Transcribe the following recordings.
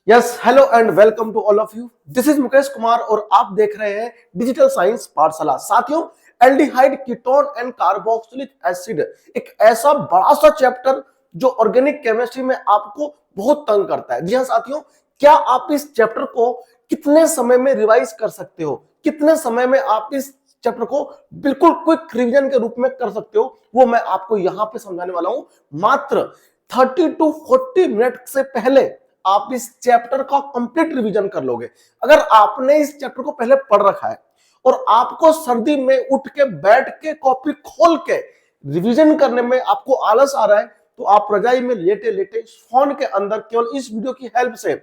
Yes, hello and welcome to all of you. This is Mukesh Kumar और आप देख रहे हैं डिजिटल साइंस पाठशाला। साथियों, aldehyde, ketone and carboxylic acid एक ऐसा बड़ा सा चैप्टर जो ऑर्गेनिक केमिस्ट्री में आपको बहुत तंग करता है। जी हाँ साथियों, क्या आप इस चैप्टर को कितने समय में रिवाइज कर सकते हो, कितने समय में आप इस चैप्टर को बिल्कुल क्विक रिवीजन के रूप में कर सकते हो, वो मैं आपको यहां पे समझाने वाला हूं। मात्र 30 टू 40 मिनट से पहले आप इस चैप्टर का कंप्लीट रिवीजन कर लोगे। अगर आपने इस चैप्टर को पहले पढ़ रखा है और आपको सर्दी में उठ के बैठ के कॉपी खोल के रिवीजन करने में आपको आलस आ रहा है, तो आप रजाई में लेटे लेटे फोन के अंदर केवल इस वीडियो की हेल्प से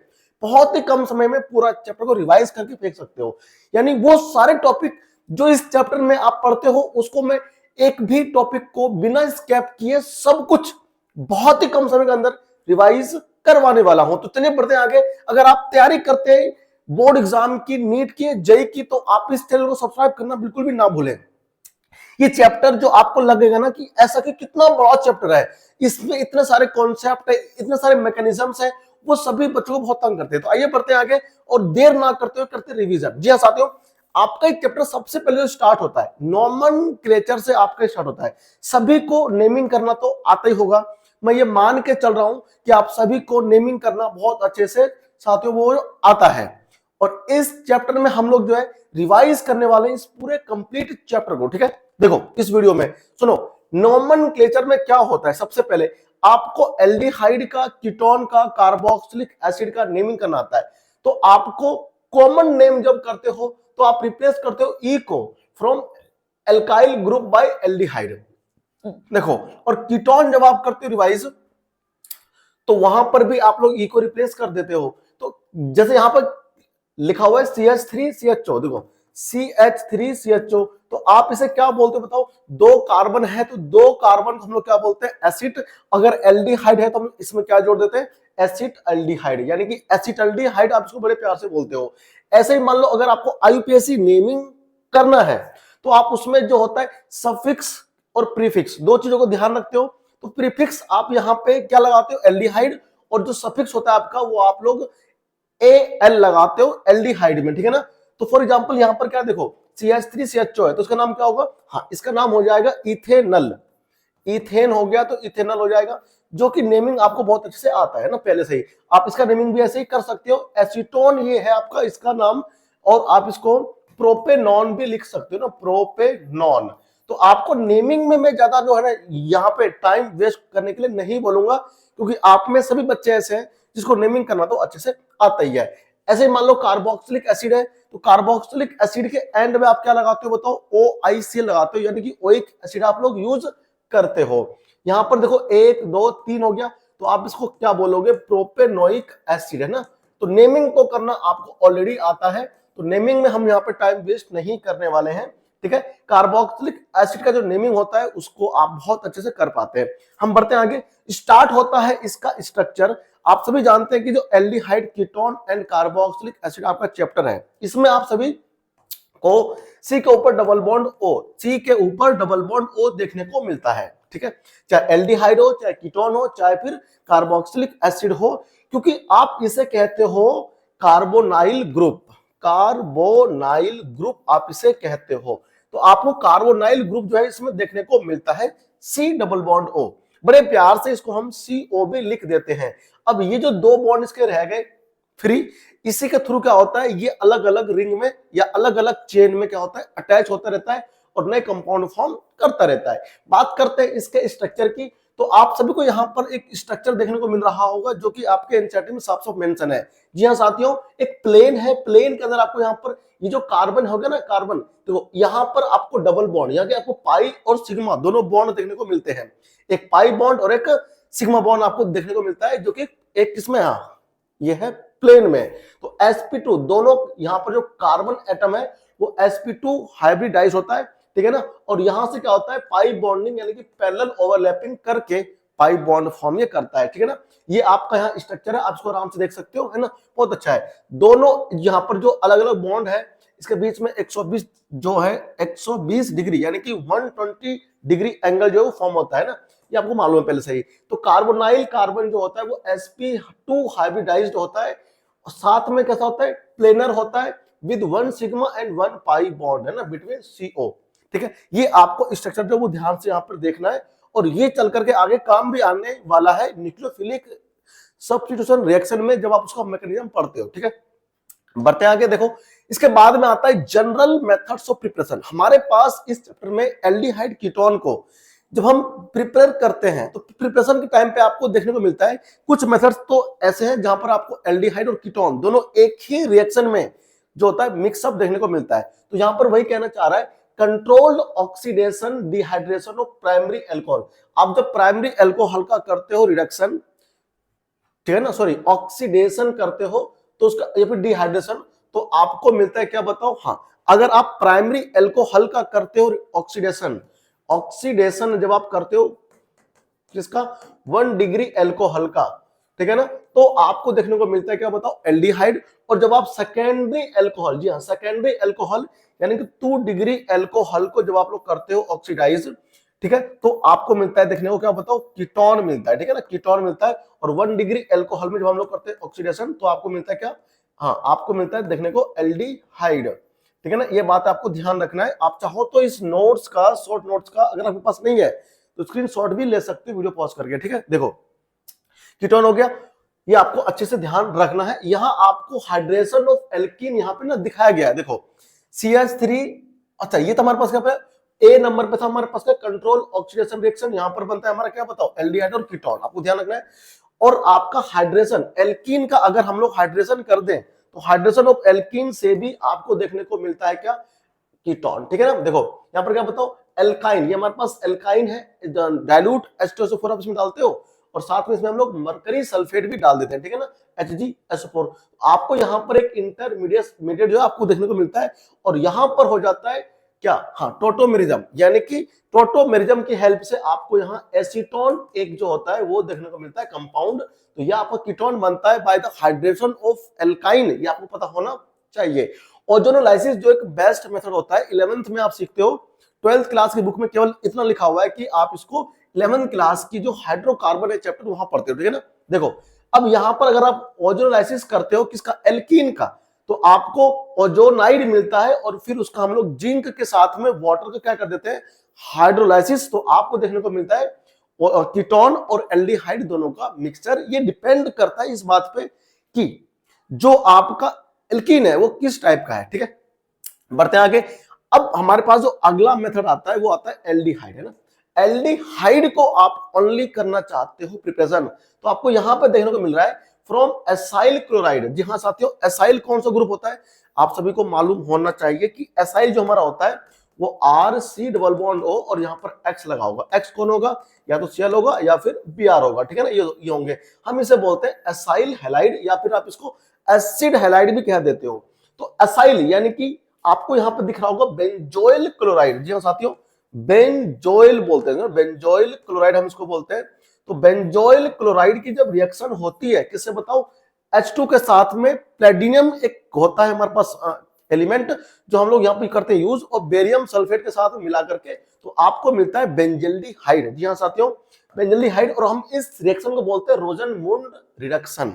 बहुत ही कम समय में पूरा चैप्टर को रिवाइज करके फेंक सकते हो। यानी वो सारे टॉपिक जो इस चैप्टर में आप पढ़ते हो, उसको मैं एक भी टॉपिक को बिना स्किप किए सब कुछ बहुत ही कम समय के अंदर रिवाइज करवाने वाला हूं। तो चलिए बढ़ते हैं आगे। अगर आप तैयारी करते हैं बोर्ड एग्जाम की, नीट की, जेई की, तो आप इस चैनल को सब्सक्राइब करना बिल्कुल भी ना भूलें। ये चैप्टर जो आपको लगेगा ना कि ऐसा कि कितना बड़ा चैप्टर है, इसमें इतने सारे कॉन्सेप्ट है, इतने सारे मैकेनिज्म्स है, वो सभी बच्चों को बहुत तंग करते हैं। तो आइए बढ़ते हैं आगे और देर ना करते हुए करते रिवीजन। जी हाँ साथियों, आपका एक चैप्टर सबसे पहले जो स्टार्ट होता है नॉमेनक्लेचर से आपका स्टार्ट होता है। सभी को नेमिंग करना तो आता ही होगा। मैं ये मान के चल रहा हूं कि आप सभी को नेमिंग करना बहुत अच्छे से साथियों वो आता है। और इस चैप्टर में हम लोग जो है रिवाइज करने वाले हैं इस पूरे कंप्लीट चैप्टर को। ठीक है, देखो इस वीडियो में सुनो, नोमेनक्लेचर में क्या होता है। सबसे पहले आपको एल्डिहाइड का, कीटोन का, कार्बोक्सिलिक एसिड का नेमिंग करना आता है। तो आपको कॉमन नेम जब करते हो तो आप रिप्लेस करते हो ई को from alkyl group by aldehyde. देखो, और कीटोन जब आप करते हो रिवाइज, तो वहां पर भी आप लोग ई को रिप्लेस कर देते हो। तो जैसे यहां पर लिखा हुआ है CH3CHO, देखो CH3CHO, तो आप इसे क्या बोलते हो बताओ। दो कार्बन है तो दो कार्बन को हम लोग क्या बोलते हैं, एसिड। अगर एल्डिहाइड है तो हम इसमें क्या जोड़ देते हैं, एसिटाल्डिहाइड, यानी कि एसिटाल्डिहाइड आप इसको बड़े प्यार से बोलते हो। ऐसे ही मान लो अगर आपको IUPAC नेमिंग करना है तो आप उसमें जो होता है सफिक्स और प्रीफिक्स, दो चीजों को ध्यान रखते हो। तो प्रीफिक्स आप यहां पे क्या लगाते हो, एल्डिहाइड, और जो सफिक्स होता है आपका वो आप लोग AL लगाते हो एल्डिहाइड में। ठीक है ना। तो फॉर एग्जांपल यहां पर क्या देखो, CH3CHO है तो इसका नाम क्या होगा, हाँ इसका नाम हो जाएगा इथेनल। इथेन हो गया तो इथेनल हो जाएगा, जो कि नेमिंग आपको बहुत अच्छे से आता है ना पहले से ही। आप इसका नेमिंग भी ऐसे ही कर सकते हो। एसीटोन ये है आपका इसका नाम, और आप इसको प्रोपेनॉन भी लिख सकते हो ना, प्रोपेनॉन। तो आपको नेमिंग में मैं ज्यादा जो है ना यहाँ पे टाइम वेस्ट करने के लिए नहीं बोलूंगा, क्योंकि आप में सभी बच्चे ऐसे हैं जिसको नेमिंग करना तो अच्छे से आता ही है। ऐसे ही मान लो कार्बोक्सिलिक एसिड है, तो कार्बोक्सिलिक एसिड के एंड में आप क्या लगाते हो बताओ, OIC लगाते हो, यानी कि ओइक एसिड आप लोग यूज करते हो। यहां पर देखो 1 2 3 हो गया, तो आप इसको क्या बोलोगे, प्रोपेनोइक एसिड है ना। तो नेमिंग को करना आपको ऑलरेडी आता है, तो नेमिंग में हम यहाँ पे टाइम वेस्ट नहीं करने वाले हैं। ठीक है, कार्बोक्सिलिक एसिड का जो नेमिंग होता है उसको आप बहुत अच्छे से कर पाते हैं। हम बढ़ते हैं आगे। स्टार्ट होता है इसका स्ट्रक्चर। आप सभी जानते हैं कि जो aldehyde, ketone and carboxylic acid आपका चैप्टर है, इसमें आप सभी को सी के ऊपर डबल बॉन्ड ओ, सी के ऊपर डबल बॉन्ड ओ देखने को मिलता है। ठीक है, चाहे एल्डिहाइड हो, चाहे कीटोन हो, चाहे फिर कार्बोक्सिलिक एसिड हो, क्योंकि आप इसे कहते हो कार्बोनाइल ग्रुप। कार्बोनाइल ग्रुप आप इसे कहते हो। तो आपको कार्बोनाइल ग्रुप जो है इसमें देखने को मिलता है सी डबल बॉन्ड ओ। बड़े प्यार से इसको हम CO भी लिख देते हैं। अब ये जो दो बॉन्ड इसके रह गए फ्री, इसी के थ्रू क्या होता है, ये अलग अलग रिंग में या अलग अलग चेन में क्या होता है, अटैच होता रहता है और नए कंपाउंड फॉर्म करता रहता है। बात करते हैं इसके स्ट्रक्चर की, तो आप सभी को यहाँ पर एक स्ट्रक्चर देखने को मिल रहा होगा जो कि आपके एनसीईआरटी में साफ साफ मेंशन है। जी हाँ साथियों, एक प्लेन है, प्लेन के अंदर आपको यहाँ पर ये जो कार्बन हो गया ना, कार्बन, तो यहाँ पर आपको डबल बॉन्ड, यहाँ के आपको पाई और सिग्मा दोनों बॉन्ड देखने को मिलते हैं। एक पाई बॉन्ड और एक सिग्मा बॉन्ड आपको देखने को मिलता है, जो कि एक किसमें, हाँ ये है प्लेन में। तो sp2 दोनों यहां पर जो कार्बन एटम है वो sp2 हाइब्रिडाइज होता है। ठीक है ना, और यहां से क्या होता है, पाई बॉन्डिंग, यानी कि पैरेलल ओवरलैपिंग करके पाई बॉन्ड फॉर्म ये करता है। ठीक है ना, ये आपका यहाँ स्ट्रक्चर है, आप इसको आराम से देख सकते हो, है ना, बहुत अच्छा है। दोनों यहाँ पर जो अलग अलग बॉन्ड है इसके बीच में 120 जो है 120 डिग्री, यानी कि 120 डिग्री एंगल जो है वो फॉर्म होता है ना, ये आपको मालूम है पहले से ही। तो कार्बोनाइल कार्बन जो होता है वो sp2 हाइब्रिडाइज्ड होता है, साथ में कैसा होता है, प्लेनर होता है with 1 sigma and 1 pi bond है ना बिटवीन CO। ठीक है, ये आपको स्ट्रक्चर जो वो ध्यान से यहाँ पर देखना है, और ये चल करके आगे काम भी आने वाला है न्यूक्लियोफिलिक सब्स्टिट्यूशन रिएक्शन में जब आप उसका मैकेनिज्म पढ़ते हो। ठीक है, बढ़ते आगे देखो, इसके बाद में आता है जनरल मेथड्स ऑफ प्रिपरेशन। हमारे पास इस चैप्टर में एल्डिहाइड कीटोन को जब हम प्रिपेयर करते हैं तो प्रिपरेशन के टाइम पे आपको देखने को मिलता है कुछ मेथड्स तो ऐसे हैं जहां पर आपको एल्डिहाइड और कीटोन दोनों एक ही रिएक्शन में जो होता है मिक्सअप देखने को मिलता है। तो यहां पर वही कहना चाह रहा है, controlled oxidation dehydration of primary alcohol. आप जब प्राइमरी एल्कोहल का करते हो रिडक्शन, ठीक है ना, सॉरी ऑक्सीडेशन करते हो तो उसका या फिर डिहाइड्रेशन, तो आपको मिलता है क्या बताओ, हाँ अगर आप प्राइमरी एल्कोहल का करते हो ऑक्सीडेशन, ऑक्सीडेशन जब आप करते हो किसका, 1 डिग्री एल्कोहल का, ठीक है ना, तो आपको देखने को मिलता है क्या बताओ, एल्डिहाइड। और जब आप सेकेंडरी एल्कोहल, जी हाँ सेकेंडरी एल्कोहल यानी कि 2 डिग्री एल्कोहल को जब आप लोग करते हो ऑक्सीडाइज, ठीक है, तो आपको मिलता है देखने को क्या बताओ, कीटोन मिलता है। ठीक है ना, कीटोन मिलता है। और 1 डिग्री एल्कोहल में जब हम लोग करते हैं ऑक्सीडेशन तो आपको मिलता है क्या, हाँ आपको मिलता है देखने को एल्डिहाइड। ठीक है ना, ये बात आपको ध्यान रखना है। आप चाहो तो इस नोट्स का, शॉर्ट नोट्स का अगर आपके पास नहीं है तो स्क्रीनशॉट भी ले सकते हो वीडियो पॉज करके। ठीक है, देखो कीटोन हो गया, ये आपको अच्छे से ध्यान रखना है। यहां आपको हाइड्रेशन ऑफ एल्कीन यहां पे ना दिखाया गया है, देखो CH3, अच्छा ये तो हमारे पास क्या पे ए नंबर पे था हमारे पास का कंट्रोल ऑक्सीडेशन रिएक्शन, यहां पर बनता है हमारा क्या बताओ, एल्डिहाइड और कीटोन, आपको ध्यान रखना है। और आपका हाइड्रेशन एल्कीन का अगर हम लोग हाइड्रेशन कर दें तो हाइड्रेशन ऑफ एल्कीन से भी आपको देखने को मिलता है क्या, कीटोन। ठीक है ना, देखो यहां पर क्या बताओ, एल्काइन, ये हमारे पास एल्काइन है, डाइल्यूट H2SO4 आप इसमें डालते हो और साथ में इसमें हम लोग मरकरी सल्फेट भी डाल देते हैं। ठीक है ना, HgSO4, आपको यहां पर एक इंटरमीडिएट जो है आपको देखने को मिलता है। और यहां पर हो जाता है क्या, हाँ टोटोमेरिज्म, यानी कि टोटोमेरिज्म की हेल्प से आपको यहाँ एसीटोन एक जो होता है वो देखने को मिलता है कंपाउंड। तो यह आपका कीटोन बनता है by the hydration of alkyne, ये आपको पता होना चाहिए। ओजोनोलाइसिस जो एक बेस्ट मेथड होता है, 11th में आप सीखते हो, 12th क्लास की बुक में केवल इतना लिखा हुआ है कि आप इसको 11th क्लास की जो हाइड्रोकार्बन है चैप्टर वहां पढ़ते हो। ठीक है ना, देखो अब यहां पर अगर आप ओजोनोलाइसिस करते हो किसका, एल्कीन का, तो आपको ओजोनाइड मिलता है और फिर उसका हम लोग जिंक के साथ में वाटर को क्या कर देते हैं, हाइड्रोलाइसिस, तो आपको देखने को मिलता है कीटोन और एल्डिहाइड दोनों का मिक्सचर। ये डिपेंड करता है इस बात पे कि जो आपका एल्कीन है वो किस टाइप का है। ठीक है, बढ़ते हैं आगे। अब हमारे पास जो अगला मेथड आता है वो आता है एल्डिहाइड, है ना। एल्डिहाइड को आप ओनली करना चाहते हो प्रिपरेशन, तो आपको यहां पर देखने को मिल रहा है फ्रॉम एसाइल क्लोराइड। जी हाँ साथियों, एसाइल कौन सा ग्रुप होता है, आप सभी को मालूम होना चाहिए कि एसाइल जो हमारा होता है वो RC डबल बॉन्ड O और यहाँ पर X लगा होगा। X कौन होगा, या तो Cl होगा या फिर Br होगा। ठीक है ना, ये होंगे, हम इसे बोलते हैं एसाइल हैलाइड या फिर आप इसको एसिड हैलाइड भी कह देते हो। तो एसाइल यानी कि आपको यहाँ पर दिख रहा होगा बेंजोइल क्लोराइड। जी हाँ साथियों, बेंजोइल बोलते हैं, बेंजोइल क्लोराइड हम इसको बोलते हैं। तो बेंजोइल क्लोराइड की जब रिएक्शन होती है किससे बताओ, H2 के साथ में प्लेटिनियम एक होता है हमारे पास एलिमेंट जो हम लोग यहाँ पे करते हैं यूज, और बेरियम सल्फेट के साथ मिला करके तो आपको मिलता है बेंजल्डिहाइड। जी हाँ साथियों, बेंजल्डिहाइड। और हम इस रिएक्शन को बोलते हैं रोजनमुंड रिडक्शन,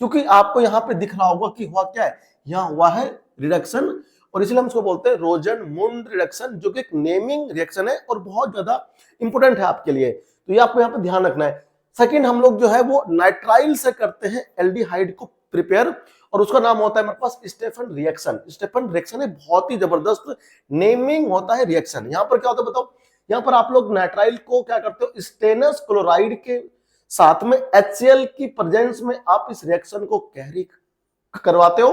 क्योंकि आपको यहाँ पे दिख रहा होगा कि हुआ क्या है, यहाँ हुआ है रिडक्शन, और इसलिए हम इसको बोलते हैं रोजनमुंड रिडक्शन, जो कि एक नेमिंग रिएक्शन है और बहुत ज्यादा इंपोर्टेंट है आपके लिए। तो ये आपको यहाँ पे ध्यान रखना है। सेकंड हम लोग जो है वो नाइट्राइल से करते हैं एल्डिहाइड को प्रिपेयर, और उसका नाम होता है हमारे पास स्टेफन रिएक्शन। स्टेफन रिएक्शन है बहुत ही जबरदस्त नेमिंग होता है रिएक्शन। यहाँ पर क्या होता है बताओ, यहाँ पर आप लोग नाइट्राइल को क्या करते हो, स्टेनस क्लोराइड के साथ में HCl की प्रेजेंस में आप इस रिएक्शन को कैरी करवाते हो,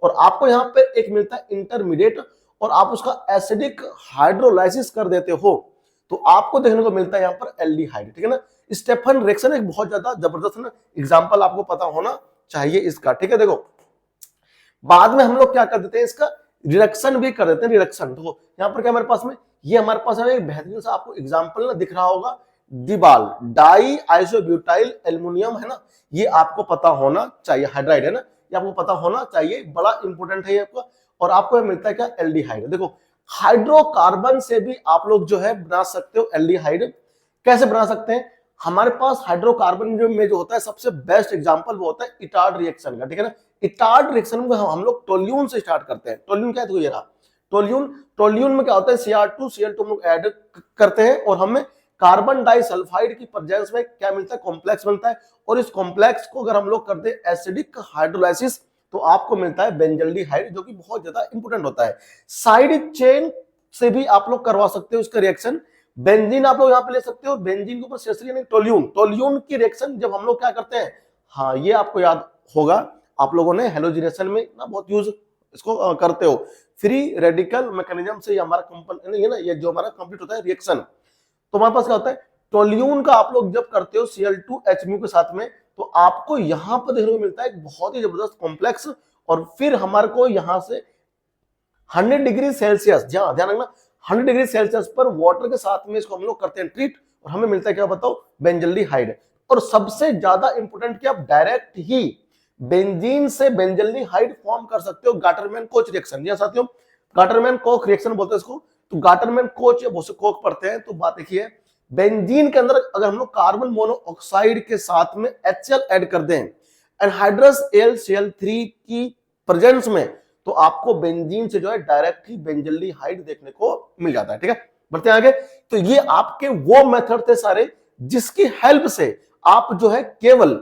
और आपको यहाँ पे एक मिलता है इंटरमीडिएट, और आप उसका एसिडिक हाइड्रोलाइसिस कर देते हो, तो आपको देखने को मिलता है यहाँ पर एल्डिहाइड। ठीक है ना, स्टेफन रिएक्शन एक बहुत ज्यादा जबरदस्त ना एग्जांपल आपको पता होना चाहिए इसका। ठीक है, देखो बाद में हम लोग क्या कर देते हैं, इसका रिडक्शन भी कर देते हैं, रिडक्शन। तो यहाँ पर क्या हमारे पास में, ये हमारे पास है एक बेहतरीन सा आपको एग्जांपल ना दिख रहा होगा, डिबाल डाई आइसोब्यूटाइल एल्युमिनियम, है ना, ये आपको पता होना चाहिए, हाइड्राइड है ना, ये आपको पता होना चाहिए, बड़ा इंपॉर्टेंट है ये आपका। और आपको मिलता है क्या, एल्डिहाइड। देखो हाइड्रोकार्बन से भी आप लोग जो है बना सकते हो एल्डिहाइड। कैसे बना सकते हैं, हमारे पास हाइड्रोकार्बन जो होता है सबसे बेस्ट एग्जांपल वो होता है इटार्ड रिएक्शन का, ठीक है ना। इटार्ड रिएक्शन में हम लोग टोल्यून से स्टार्ट करते हैं। टोल्यून क्या है, तो ये रहा टोल्यून। टोल्यून में क्या होता है, Cr2 Cl2 हम लोग ऐड करते हैं और हमें कार्बन डाइसल्फाइड की प्रेजेंस में क्या मिलता है, कॉम्प्लेक्स बनता है। और इस कॉम्प्लेक्स को अगर हम लोग करते हैं एसिडिक हाइड्रोलाइसिस तो आपको मिलता है बेंजल्डिहाइड, जो कि बहुत ज्यादा इंपोर्टेंट होता है। साइड चेन से भी आप लोग करवा सकते हो इसका रिएक्शन। बेंजीन आप लोग यहाँ पे ले सकते हो, बेंजीन के ऊपर शेषरी यानी टोल्यून। टोल्यून की रिएक्शन जब हम लोग क्या करते हैं, हाँ ये आपको याद होगा, आप लोगों ने हेलोजिनेशन में ना बहुत यूज इसको करते हो। फ्री रेडिकल मैकेनिज्म से हमारा कंपन ये ना, ये जो हमारा कंप्लीट होता है रिएक्शन, तो हमारे पास क्या होता है, टोल्यून का आप लोग जब करते हो Cl2H के साथ में, तो आपको यहां पर देखने को मिलता है एक बहुत ही जबरदस्त कॉम्प्लेक्स। और फिर हमारे को यहां से 100 डिग्री सेल्सियस, ध्यान रखना 100 डिग्री सेल्सियस पर वाटर के साथ में इसको हम लोग करते हैं ट्रीट, और हमें मिलता है क्या बताओ, बेंजल्डिहाइड। और सबसे ज्यादा इंपोर्टेंट क्या, आप डायरेक्ट ही बेंजीन से बेंजल्डिहाइड फॉर्म कर सकते हो गाटरमैन कोच रिएक्शन। जी साथियों, गाटरमैन कोच रिएक्शन बोलते हैं इसको। तो गाटरमैन कोच या बहुत से कोक पढ़ते हैं, तो बात देखिए, बेंजीन के अंदर अगर हम लोग कार्बन मोनोऑक्साइड के साथ में HCl ऐड कर दें एनहाइड्रस AlCl3 की प्रेजेंस में, तो आपको बेंजीन से जो है डायरेक्ट ही बेंजल्डिहाइड देखने को मिल जाता है, ठीक है। बढ़ते आगे। तो ये आपके वो मेथड थे सारे जिसकी हेल्प से आप जो है केवल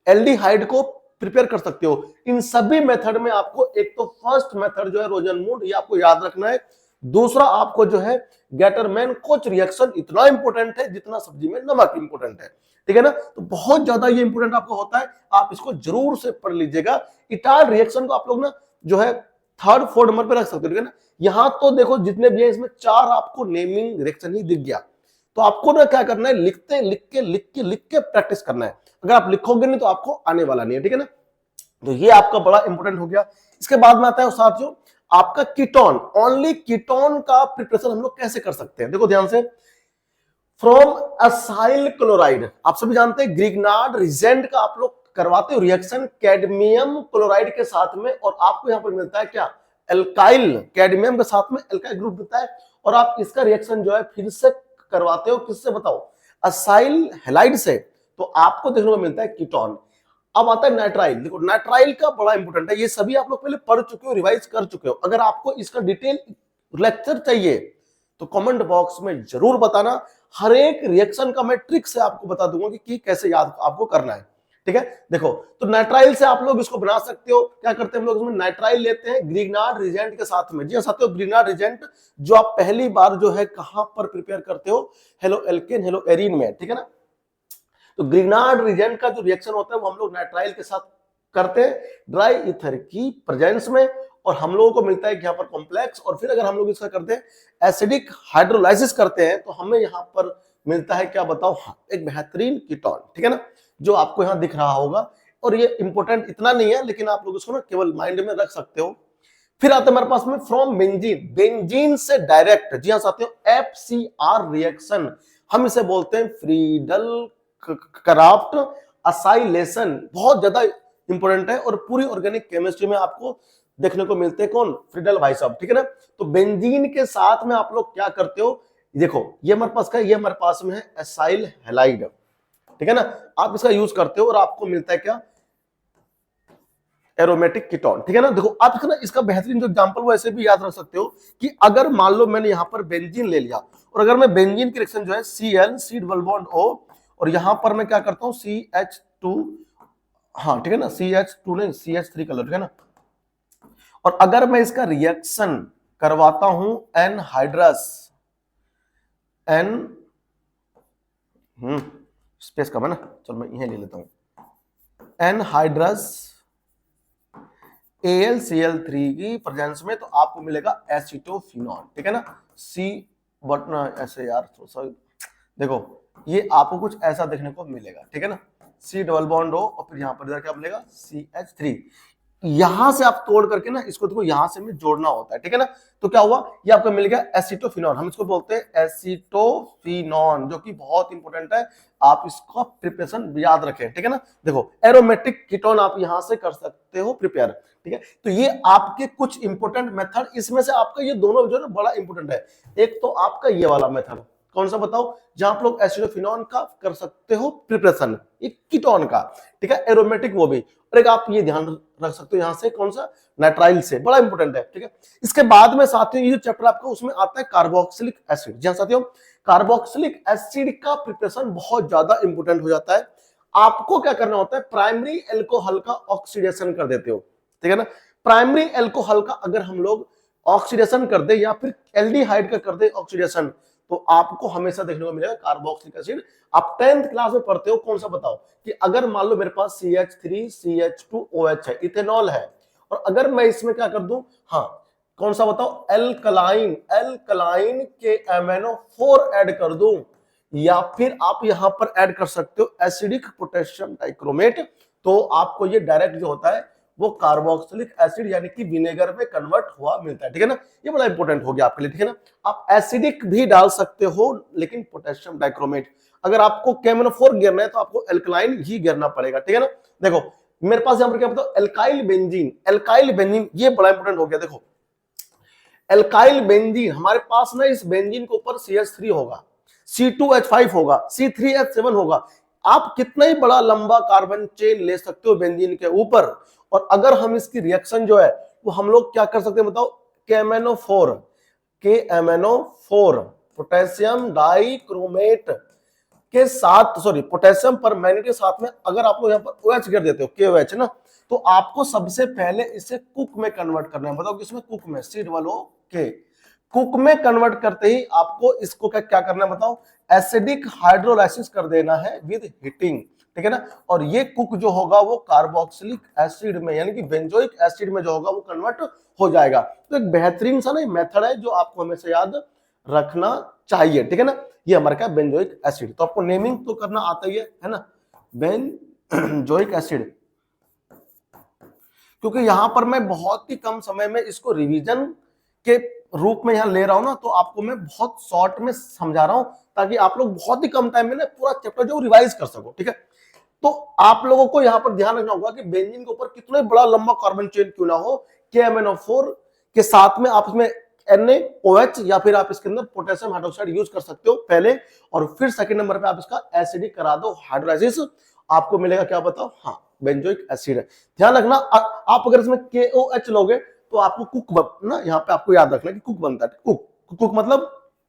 एल्डिहाइड को प्रिपेयर कर सकते हो। इन सभी मेथड में आपको एक तो फर्स्ट मेथड जो है रोजनमूड, ये आपको याद रखना है। दूसरा आपको जो है गैटरमैन कोच रिएक्शन इतना इंपॉर्टेंट है जितना सब्जी में नमक इंपॉर्टेंट है, ठीक है ना। तो बहुत ज्यादा ये इंपॉर्टेंट आपको होता है, आप इसको जरूर से पढ़ लीजिएगा। इटार्ड रिएक्शन को आप लोग ना जो है 3rd 4th नंबर पे रख सकते हो, ठीक है ना। यहां तो देखो जितने भी है इसमें 4 आपको नेमिंग रिएक्शन ही दिख गया, तो आपको ना क्या करना है, लिख के प्रैक्टिस करना है। अगर आप लिखोगे नहीं तो आपको आने वाला नहीं है, ठीक है ना। तो ये आपका बड़ा इंपॉर्टेंट हो गया। इसके बाद में आता है साथियों आपका कीटोन। ओनली कीटोन का प्रिपरेशन हम लोग कैसे कर सकते हैं, देखो ध्यान से। फ्रॉम असाइल क्लोराइड, आप सभी जानते हैं ग्रिग्नार्ड रीजेंट का आप लोग करवाते हो रिएक्शन कैडमियम क्लोराइड के साथ में, और आपको यहां पर मिलता है क्या, एल्काइल, कैडमियम के साथ में एल्काइल ग्रुप मिलता है। और आप इसका रिएक्शन जो है फिर से करवाते हो किससे बताओ, असाइल हैलाइड से, तो आपको देखने को मिलता है कीटोन। अब आता है नाइट्राइल। देखो नाइट्राइल का बड़ा इंपॉर्टेंट है, ये सभी आप लोग पहले पढ़ चुके हो, रिवाइज कर चुके हो। अगर आपको इसका डिटेल लेक्चर चाहिए तो कमेंट बॉक्स में जरूर बताना। हर एक रिएक्शन का मैं ट्रिक से आपको बता दूंगा कि कैसे याद आपको करना है, ठीक है। देखो तो नाइट्राइल से आप लोग इसको बना सकते हो। क्या करते हैं हम लोग, इसमें नाइट्राइल लेते हैं ग्रिग्नार्ड रिजेंट के साथ में। जी हाँ साथियों, ग्रिग्नार्ड रिजेंट जो आप पहली बार जो है कहां पर प्रिपेयर करते हो, हेलो एल्केन हेलो एरीन में, ठीक है ना। तो ग्रिग्नार्ड रिजेंट का जो रिएक्शन होता है वो हम लोग नाइट्राइल के साथ करते हैं ड्राई ईथर की प्रेजेंस में, और हम लोगों को मिलता है कि यहाँ पर कॉम्प्लेक्स। और फिर अगर हम लोग इसका करते हैं एसिडिक हाइड्रोलाइसिस करते हैं तो हमें यहाँ पर मिलता है क्या बताओ, हाँ, एक बेहतरीन कीटोन, ठीक है ना, जो आपको यहाँ दिख रहा होगा। और ये इंपॉर्टेंट इतना नहीं है, लेकिन आप लोग इसको ना केवल माइंड में रख सकते हो। फिर आता है हमारे पास में फ्रॉम बेंजीन, बेंजीन से डायरेक्ट, जी हाँ साथियों, FCR रिएक्शन, हम इसे बोलते हैं फ्रीडल क्राफ्ट असाइलेशन, बहुत ज्यादा इंपॉर्टेंट है और पूरी ऑर्गेनिक केमिस्ट्री में आपको देखने को मिलते हैं। कौन, फ्रीडल भाई साहब, ठीक है ना। तो बेंजीन के साथ में आप लोग क्या करते हो, देखो ये हमारे पास का, ये हमारे पास में है एसाइल हैलाइड, ठीक है ना। आप इसका यूज करते हो और आपको मिलता है क्या, एरोमेटिक कीटोन, ठीक है ना। देखो आप इसका बेहतरीन जो एग्जांपल वो ऐसे भी याद रख सकते हो कि अगर मान लो मैंने यहां पर बेंजीन ले लिया, और अगर मैं बेंजीन की रिएक्शन जो है Cl C double bond O, और यहां पर मैं क्या करता हूं CH2, हाँ ठीक है ना, CH2 नहीं CH3 कलर, ठीक है ना। और अगर मैं इसका रिएक्शन करवाता हूं एनहाइड्रस, एन स्पेस कम है ना, चलो मैं यही ले लेता हूं, एनहाइड्रस AlCl3 की प्रेजेंस में, तो आपको मिलेगा एसिटोफिनॉल, ठीक है ना। सी बट ऐसे यार देखो ये आपको कुछ ऐसा देखने को मिलेगा, ठीक है ना, C डबल बॉन्ड O, और फिर यहां पर इधर क्या मिलेगा CH3। यहां से आप तोड़ करके ना इसको देखो यहां से में जोड़ना होता है, ठीक है ना। तो क्या हुआ, ये आपको मिल गया एसिटोफिनॉन, हम इसको बोलते हैं एसिटोफिनॉन, जो कि बहुत इंपॉर्टेंट है, आप इसका प्रिपरेशन याद रखें, ठीक है ना। देखो एरोमेटिक कीटोन आप यहां से कर सकते हो प्रिपेयर, ठीक है। तो ये आपके कुछ इंपॉर्टेंट मेथड, इसमें से आपका ये दोनों जो है ना बड़ा इंपॉर्टेंट है। एक तो आपका ये वाला मेथड, कौन सा बताओ, जहां आप लोग एसिडोफिनॉन का कर सकते हो प्रिपरेशन, एक कीटोन का, ठीक है, एरोमेटिक वो भी। और एक आप ये ध्यान रख सकते हो यहां से, कौन सा, नाइट्राइल से, बड़ा इंपॉर्टेंट है, ठीक है। इसके बाद में साथियों ये चैप्टर आपका उसमें आता है कार्बोक्सिलिक एसिड। जी हाँ साथियों, कार्बोक्सिलिक एसिड का प्रिपरेशन बहुत ज्यादा इंपॉर्टेंट हो जाता है। आपको क्या करना होता है, प्राइमरी एल्कोहल का ऑक्सीडेशन कर देते हो, ठीक है ना। प्राइमरी एल्कोहल का अगर हम लोग ऑक्सीडेशन कर दे या फिर एल्डिहाइड का कर दे ऑक्सीडेशन, तो आपको हमेशा देखने को मिलेगा कार्बोक्सिलिक एसिड। आप 10th क्लास में पढ़ते हो, कौन सा बताओ, कि अगर मान लो मेरे पास CH3CH2OH है, इथेनॉल है, और अगर मैं इसमें क्या कर दूं, हाँ कौन सा बताओ, एल्कलाइन, एल्कलाइन के MnO4 ऐड कर दूं, या फिर आप यहां पर ऐड कर सकते हो एसिडिक पोटेशियम डाइक्रोमेट, तो आपको ये डायरेक्ट जो होता है वो कार्बोक्सिलिक एसिड यानी कि विनेगर में कन्वर्ट हुआ मिलता है, ठीक है ना। ये बड़ा इंपॉर्टेंट हो गया आपके लिए, ठीक है ना। आप एसिडिक भी डाल सकते हो, लेकिन पोटेशियम डाइक्रोमेट, अगर आपको KMnO4 गिरना है तो आपको एल्कलाइन ही गिरना पड़ेगा, ठीक है ना। देखो मेरे पास यहां पर क्या बताओ, एल्काइल बेंजीन, एल्काइल बेंजीन ये बड़ा इंपॉर्टेंट हो गया। देखो एल्काइल बेंजीन, हमारे पास ना इस बेंजीन के ऊपर CH3 होगा, C2H5 होगा, C3H7 होगा। आप कितना ही बड़ा लंबा कार्बन चेन ले सकते हो बेंजीन के ऊपर, और अगर हम इसकी रिएक्शन जो है वो हम लोग क्या कर सकते हैं बताओ, KMnO4, KMnO4 पोटेशियम डाइक्रोमेट के साथ, सॉरी पोटेशियम परमैंगनेट के साथ में अगर आप लोग यहाँ पर OH गिर देते हो, KOH ना, तो आपको सबसे पहले इसे कुक में कन्वर्ट करना है। बताओ किसमें, कुक में, C कुक में कन्वर्ट करते ही आपको इसको क्या क्या करना है बताओ, एसिडिक हाइड्रोलाइसिस कर देना है विद हीटिंग, ठीक है ना। और ये कुक जो होगा वो कार्बोक्सिलिक एसिड में यानी कि बेंजोइक एसिड में जो होगा वो कन्वर्ट हो जाएगा। तो एक बेहतरीन सा ना मेथड है जो आपको हमेशा याद रखना चाहिए, ठीक है ना। ये हमारे क्या, बेंजोइक एसिड, तो आपको नेमिंग तो करना आता ही है ना, बेंजोइक एसिड। क्योंकि यहां पर मैं बहुत ही कम समय में इसको रिवीजन के रूप में यहां ले रहा हूं ना, तो आपको मैं बहुत शॉर्ट में समझा रहा हूं ताकि आप लोग बहुत ही कम टाइम में ना पूरा चैप्टर जो रिवाइज कर सको, ठीक है। तो आप लोगों को यहां पर ध्यान रखना होगा कि बेंजीन के ऊपर कितना बड़ा लंबा कार्बन चेन क्यों ना हो, KMnO4 के साथ में आप इसमें NaOH या फिर आप इसके अंदर पोटेशियम हाइड्रोक्साइड यूज कर सकते हो पहले, और फिर सेकंड नंबर पे आप इसका एसिडिक करा दो हाइड्रोलाइसिस, आपको मिलेगा क्या बताओ, हाँ बेंजोइक एसिड है। ध्यान रखना आप अगर इसमें KOH लोगे तो आपको कुक ना, यहाँ पे आपको याद रखना कि कुक बनता है, कुक मतलब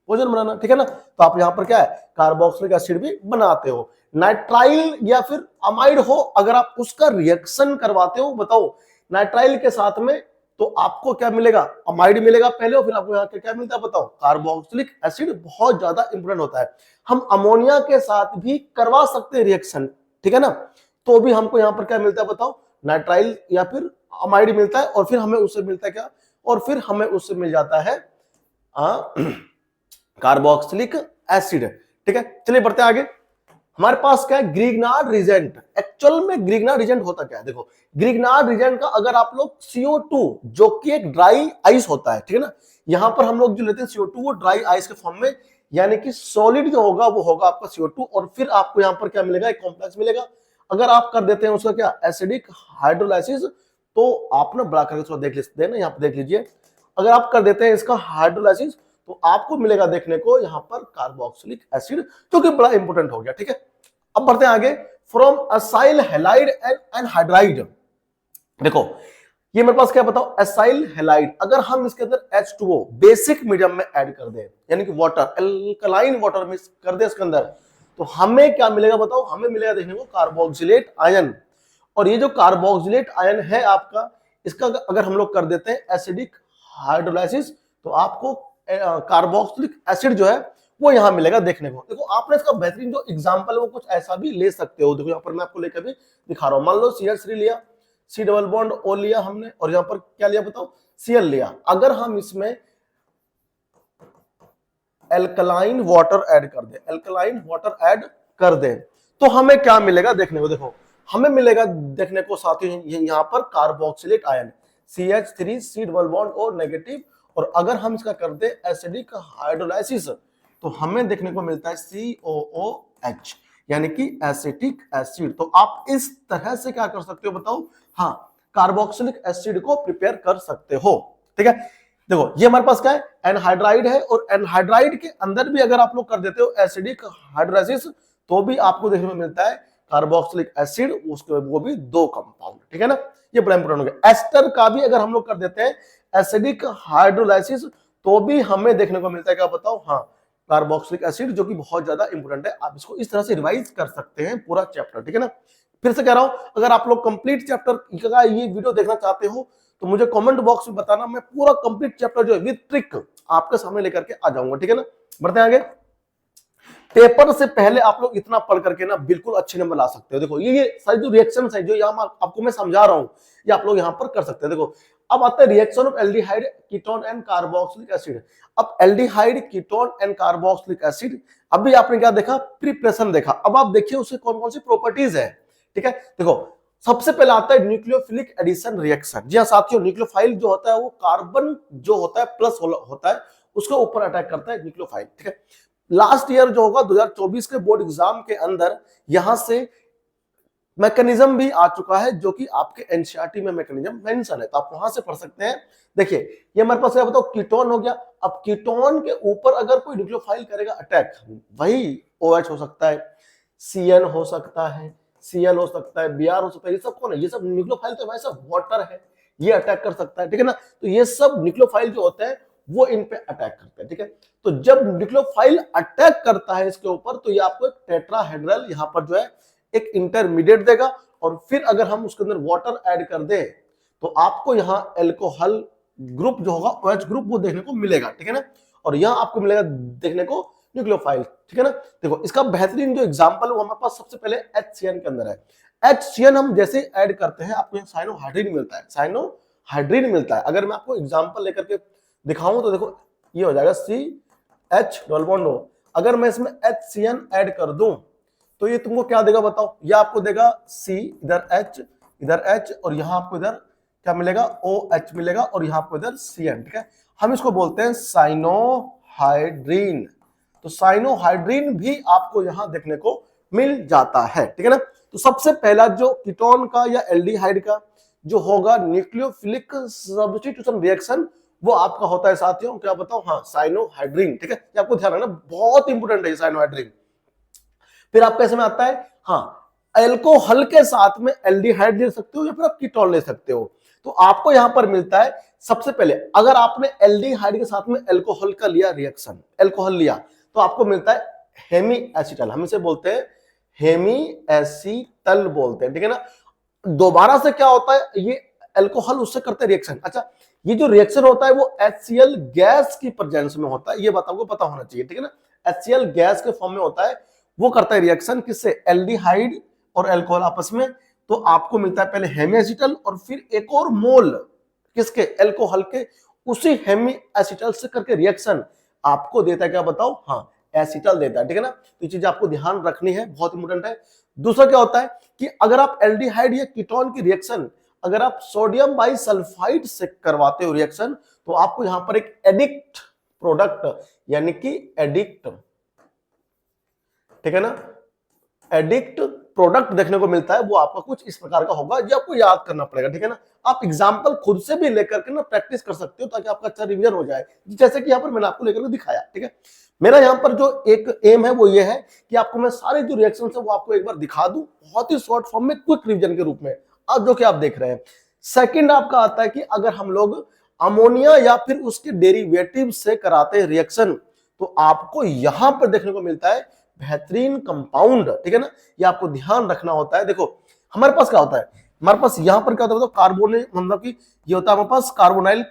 भोजन बनाना, ठीक है ना। तो आप यहाँ पर क्या है, कार्बोक्सिलिक एसिड भी बनाते हो। नाइट्राइल या फिर अमाइड हो, अगर आप उसका रिएक्शन करवाते हो बताओ नाइट्राइल के साथ में, तो आपको क्या मिलेगा, अमाइड मिलेगा पहले, और फिर आपको यहाँ क्या मिलता है बताओ, कार्बोक्सिलिक एसिड। बहुत ज्यादा इंपोर्टेंट होता है। हम अमोनिया के साथ भी करवा सकते हैं रिएक्शन, ठीक है ना, तो भी हमको यहाँ पर क्या मिलता है बताओ, नाइट्राइल या फिर अमाइड मिलता है, और फिर हमें उससे मिलता है क्या, और फिर हमें उससे मिल जाता है कार्बोक्सिलिक एसिड, ठीक है। चलिए बढ़ते हैं आगे। हमारे पास क्या है, ग्रिग्नार्ड रिजेंट। एक्चुअल में ग्रिग्नार्ड रिजेंट होता क्या है, देखो ग्रिग्नार्ड रिजेंट का अगर आप लोग CO2 जो कि एक ड्राई आइस होता है, ठीक है ना, यहां पर हम लोग जो लेते हैं CO2 वो ड्राई आइस के फॉर्म में, यानी कि सॉलिड जो होगा वो होगा आपका CO2, और फिर आपको यहां पर क्या मिलेगा, एक कॉम्प्लेक्स मिलेगा। अगर आप कर देते हैं उसका क्या, एसिडिक हाइड्रोलाइसिस, तो आप ना बड़ा करके थोड़ा देख लेते हैं ना, यहाँ पर देख लीजिए, अगर आप कर देते हैं इसका हाइड्रोलाइसिस तो आपको मिलेगा देखने को यहाँ पर कार्बोक्सिलिक एसिड, जो कि बड़ा इंपॉर्टेंट हो गया, ठीक है। अब बढ़ते हैं आगे, from acyl halide and anhydride. देखो ये मेरे पास क्या बताओ, एसाइल हैलाइड, अगर हम इसके अंदर H2O बेसिक मीडियम में ऐड कर दें, यानी कि वाटर, अल्कलाइन वाटर मिक्स कर दे इसके अंदर, तो हमें क्या मिलेगा बताओ, हमें मिलेगा देखने को कार्बोक्सिलेट आयन। और ये जो कार्बोक्सिलेट आयन है आपका, इसका अगर हम लोग कर देते हैं एसिडिक हाइड्रोलाइसिस, तो आपको कार्बोक्सिलिक एसिड जो है वो यहां मिलेगा देखने को। देखो आपने इसका बेहतरीन जो एग्जांपल है वो कुछ ऐसा भी ले सकते हो। देखो यहाँ पर मैं आपको लेकर भी दिखा रहा हूं, मान लो CH3 लिया, C डबल बॉन्ड O लिया हमने, और यहाँ पर क्या लिया बताओ, Cl लिया। अगर हम इसमें एल्कलाइन वाटर ऐड कर दे, एल्कलाइन वाटर ऐड कर दे, तो हमें क्या मिलेगा देखने को। देखो हमें मिलेगा देखने को साथियों यहाँ पर carboxylate ion CH3 C double bond O negative, और अगर हम इसका कर दे एसिडिक हाइड्रोलाइसिस तो हमें देखने को मिलता है COOH, यानी कि एसिटिक एसिड। तो आप इस तरह से क्या कर सकते हो बताओ, हाँ कार्बोक्सिलिक एसिड को प्रिपेयर कर सकते हो, ठीक है। देखो ये हमारे पास क्या है, एनहाइड्राइड है, और एनहाइड्राइड के अंदर भी अगर आप लोग कर देते हो एसिडिक हाइड्रोलाइसिस तो भी आपको देखने को मिलता है कार्बोक्सिलिक एसिड, उसके वो भी 2 कंपाउंड, ठीक है ना। ये बड़ा इंपॉर्टेंट हो गया। एस्टर का भी अगर हम लोग कर देते हैं एसिडिक हाइड्रोलाइसिस तो भी हमें देखने को मिलता है, क्या बताओ, हाँ, कार्बोक्सिलिक एसिड, जो कि बहुत ज्यादा इंपॉर्टेंट है। आप इसको इस तरह से रिवाइज कर सकते हैं पूरा चैप्टर, ठीक है ना। फिर से कह रहा हूं, अगर आप लोग कंप्लीट चैप्टर का ये वीडियो देखना चाहते हो तो मुझे कमेंट बॉक्स में बताना, मैं पूरा कंप्लीट चैप्टर जो है विद ट्रिक आपके सामने लेकर के आ जाऊंगा, ठीक है ना। बढ़ते हैं आगे। पेपर से पहले आप लोग इतना पढ़ करके ना बिल्कुल अच्छे नंबर ला सकते हो। देखो ये सारी जो रिएक्शंस है जो यहाँ आपको मैं समझा रहा हूं, ये आप लोग यहाँ पर कर सकते हैं। देखो अब आता है reaction of aldehyde ketone and carboxylic acid. अब aldehyde ketone and carboxylic acid, अभी आपने क्या देखा, प्रिपरेशन देखा। अब आप देखिए उसके कौन कौन सी प्रॉपर्टीज है, ठीक है। देखो सबसे पहले आता है न्यूक्लियोफिलिक एडिशन रिएक्शन। जी हाँ साथियों, न्यूक्लियोफाइल जो होता है वो कार्बन जो होता है प्लस होता है उसके ऊपर अटैक करता है न्यूक्लियोफाइल, ठीक है। लास्ट ईयर जो होगा 2024 के बोर्ड एग्जाम के अंदर यहां से मैकेनिज्म भी आ चुका है, जो कि आपके एनसीईआरटी में मैकेनिज्म मेंशन है, तो आप वहां से पढ़ सकते हैं। देखिए ये हमारे पास क्या बताओ, कीटोन हो गया। अब कीटोन के ऊपर अगर कोई न्यूक्लियोफाइल करेगा अटैक, वही OH हो सकता है, CN हो सकता है, Cl हो सकता है, Br हो सकता है, ये सब कौन है, ये सब न्यूक्लियोफाइल तो भाई सब वाटर है, ये अटैक कर सकता है, ठीक है ना। तो ये सब न्यूक्लियोफाइल जो होते हैं वो इन पे अटैक करते हैं, ठीक है। तो जब न्यूक्लियोफाइल अटैक करता है इसके ऊपर तो ये आपको एक टेट्राहेड्रल यहां पर जो है एक इंटरमीडिएट देगा, और फिर अगर हम उसके अंदर वाटर ऐड कर दें तो आपको यहाँ एल्कोहल ग्रुप जो होगा OH ग्रुप वो देखने को मिलेगा, ठीक है ना। और यहाँ आपको मिलेगा देखने को न्यूक्लियोफाइल, ठीक है ना। देखो इसका बेहतरीन जो एग्जांपल है वो हमारे पास सबसे पहले HCN के अंदर है। HCN हम जैसे ऐड करते हैं आपको साइनोहाइड्रिन मिलता है, साइनोहाइड्रिन मिलता है। अगर मैं आपको एग्जांपल लेकर के दिखाऊं तो देखो ये हो जाएगा CH डबल बॉन्ड O। अगर मैं इसमें HCN ऐड कर दूं तो ये तुमको क्या देगा बताओ, ये आपको देगा C, इधर H और यहां आपको इधर क्या मिलेगा, OH मिलेगा, और यहां आपको इधर CN, ठीक है। हम इसको बोलते हैं साइनोहाइड्रिन। तो साइनोहाइड्रिन भी आपको यहां देखने को मिल जाता है, ठीक है ना। तो सबसे पहला जो कीटोन का या एल्डिहाइड का जो होगा न्यूक्लियोफिलिक सब्स्टिट्यूशन रिएक्शन वो आपका होता है साथियों, क्या बताओ, हाँ, साइनोहाइड्रिन, ठीक है। ये आपको ध्यान रखना, बहुत इंपोर्टेंट है साइनोहाइड्रिन। फिर आप कैसे में आता है, हाँ, एल्कोहल के साथ में एल्डिहाइड ले सकते हो या फिर आप कीटोन ले सकते हो। तो आपको यहां पर मिलता है सबसे पहले, अगर आपने एल्डिहाइड के साथ में एल्कोहल का लिया रिएक्शन, एल्कोहल लिया तो आपको मिलता है हेमी एसिटल, हम इसे बोलते हैं हेमी एसिटल बोलते हैं, ठीक है ना। दोबारा से क्या होता है, ये एल्कोहल उससे करते हैं रिएक्शन। अच्छा, ये जो रिएक्शन होता है वो HCl गैस की प्रेजेंस में होता है, ये बात आपको पता होना चाहिए, ठीक है ना। HCl गैस के फॉर्म में होता है, वो करता है रिएक्शन किससे, एल्डिहाइड और अल्कोहल आपस में। तो आपको मिलता है पहले हेमी एसिटल और फिर एक और मोल किसके, अल्कोहल के, उसी हेमी एसिटल से करके रिएक्शन आपको देता है, क्या बताओ, हाँ, एसिटल देता है, ठीक है ना। तो ये चीज आपको ध्यान रखनी है, बहुत इंपॉर्टेंट है। दूसरा क्या होता है कि अगर आप एल्डिहाइड या कीटोन की रिएक्शन अगर आप सोडियम बाइसल्फाइड से करवाते हो रिएक्शन तो आपको यहां पर एक एडिक्ट प्रोडक्ट यानी कि एडिक्ट, ठीक है ना, एडिक्ट प्रोडक्ट देखने को मिलता है। वो आपका कुछ इस प्रकार का होगा, ये आपको याद करना पड़ेगा, ठीक है ना। आप एग्जांपल खुद से भी लेकर के ना प्रैक्टिस कर सकते हो ताकि आपका अच्छा रिवीजन हो जाए, जैसे कि यहाँ पर मैंने आपको लेकर के दिखाया, ठीक है। मेरा यहाँ पर जो एक एम है वो ये है कि आपको मैं सारे जो रिएक्शन है वो आपको एक बार दिखा दूं बहुत ही शॉर्ट फॉर्म में, क्विक रिवीजन के रूप में, आज जो कि आप देख रहे हैं। सेकंड आपका आता है कि अगर हम लोग अमोनिया या फिर उसके डेरिवेटिव से कराते हैं रिएक्शन तो आपको यहां पर देखने को मिलता है बेहतरीन कंपाउंड, ठीक है ना। ये आपको ध्यान रखना होता है। देखो हमारे पास क्या होता है, हमारे पास यहां पर क्या होता है, कार्बोनिल, मतलब कि ये होता है हमारे पास कार्बोनाइल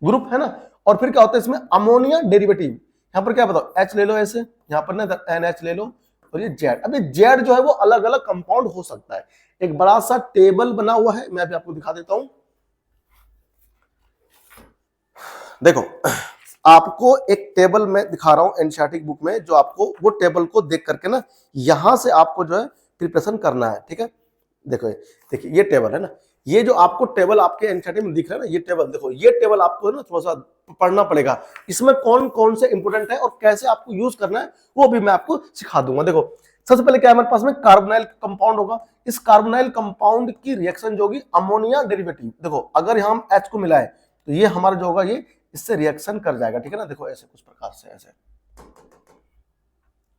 ग्रुप है ना, और फिर क्या होता है इसमें अमोनिया डेरिवेटिव। यहां पर क्या बताओ, H ले लो ऐसे, यहां पर ना NH ले लो, और ये Z। अब ये Z जो है वो अलग अलग कंपाउंड हो सकता है। एक बड़ा सा टेबल बना हुआ है, मैं अभी आपको दिखा देता हूं। देखो आपको एक टेबल में दिखा रहा हूं एनसीईआरटी बुक में, जो आपको वो टेबल को देख करके ना यहां से आपको जो है प्रिपरेशन करना है, ठीक है। देखो देखिए ये टेबल है ना, ये जो आपको टेबल आपके एनसीईआरटी में दिख रहा है ना, ये टेबल देखो, ये टेबल आपको ना थोड़ा सा पढ़ना पड़ेगा। इसमें कौन कौन से इंपोर्टेंट है और कैसे आपको यूज करना है वो भी मैं आपको सिखा दूंगा। देखो सबसे पहले क्या है हमारे पास में, कार्बोनाइल कंपाउंड होगा। इस कार्बोनाइल कंपाउंड की रिएक्शन जो होगी अमोनिया डेरिवेटिव। देखो अगर हम H को मिलाएं तो ये हमारा जो होगा ये इससे रिएक्शन कर जाएगा, ठीक है ना। देखो ऐसे कुछ प्रकार से, ऐसे